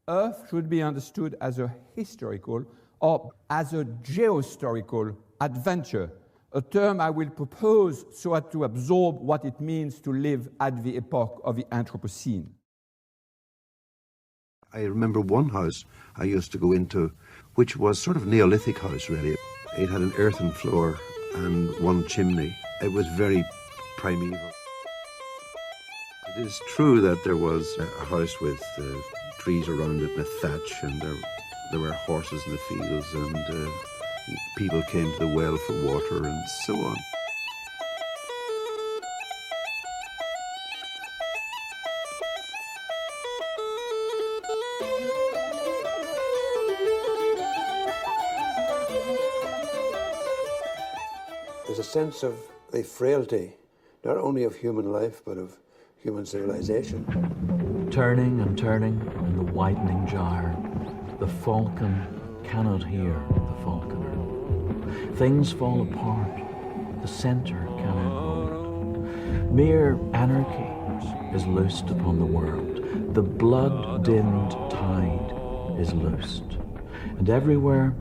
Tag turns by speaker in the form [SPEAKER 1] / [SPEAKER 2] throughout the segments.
[SPEAKER 1] Earth should be understood as a historical or as a geohistorical adventure, a term I will propose so as to absorb what it means to live at the epoch of the Anthropocene.
[SPEAKER 2] I remember one house I used to go into, which was sort of Neolithic house, really. It had an earthen floor and one chimney. It was very primeval. It is true that there was a house with trees around it and a thatch, and there were horses in the fields, and people came to the well for water and so on. There's a sense of the frailty, not only of human life, but of human civilization.
[SPEAKER 3] Turning and turning in the widening gyre, the falcon cannot hear the falconer. Things fall apart, the centre cannot hold. Mere anarchy is loosed upon the world. The blood-dimmed tide is loosed. And everywhere,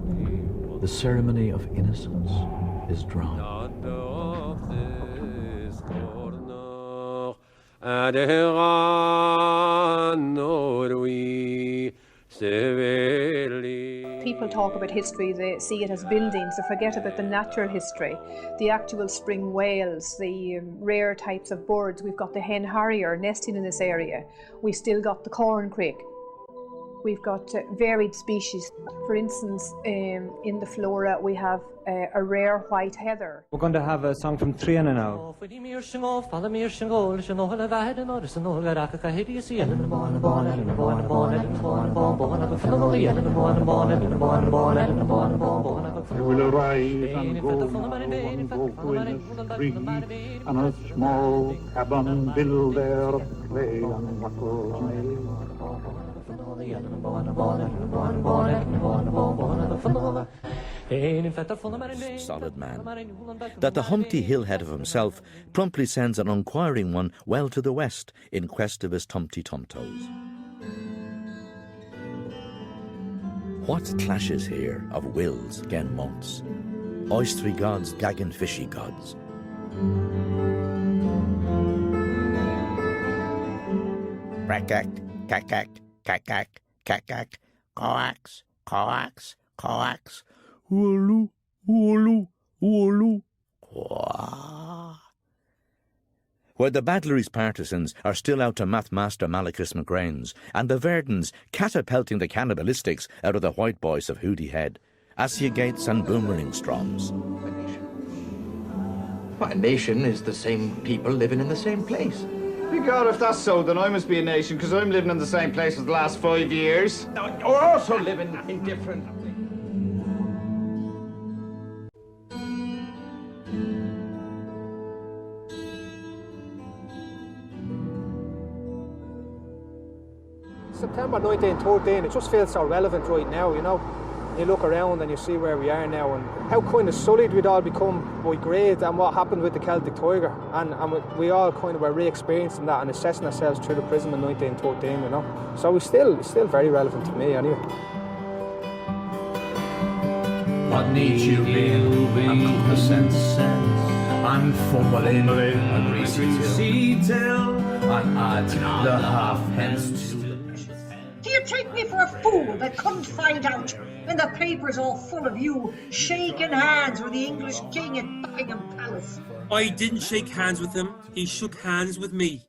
[SPEAKER 3] the ceremony of innocence is drawn.
[SPEAKER 4] People talk about history, they see it as buildings, they forget about the natural history, the actual spring whales, the rare types of birds. We've got the hen harrier nesting in this area. We've still got the corncrake. We've got varied species. For instance, in the flora we have a rare white heather.
[SPEAKER 5] We're going to have a song from Triana now.
[SPEAKER 6] They will arise and go in a tree, and a small cabin build there, play on wackles may.
[SPEAKER 7] Solid man. That the Humpty Hill head of himself promptly sends an unquiring one well to the west in quest of his Tumty Tumtoes. What clashes here of wills gen months? Oystery gods gagging fishy gods. Crack-ack, cack-ack, cack-ack, cack-ack, coax, coax, coax. Oolu, oolu, oolu. Where the Badlery's partisans are still out to Mathmaster Malachus McGrains, and the Verdens catapulting the cannibalistics out of the white boys of Hooty Head, Assiegates and Boomerang Stroms.
[SPEAKER 8] Well, a nation is the same people living in the same place.
[SPEAKER 9] God, if that's so, then I must be a nation, because I'm living in the same place for the last 5 years.
[SPEAKER 8] We're also living in different...
[SPEAKER 5] September 1913, it just feels so relevant right now, you know. You look around and you see where we are now and how kind of sullied we'd all become by grade and what happened with the Celtic Tiger. And we all kind of were re-experiencing that and assessing ourselves through the prism of 1913, you know. So it's still very relevant to me anyway.
[SPEAKER 10] What needs you building a compass sense and fumbling a greasy till and add the halfpence to.
[SPEAKER 11] Do you take me for a fool that couldn't find out when the paper's all full of you shaking hands with the English king at Buckingham Palace?
[SPEAKER 12] I didn't shake hands with him, he shook hands with me.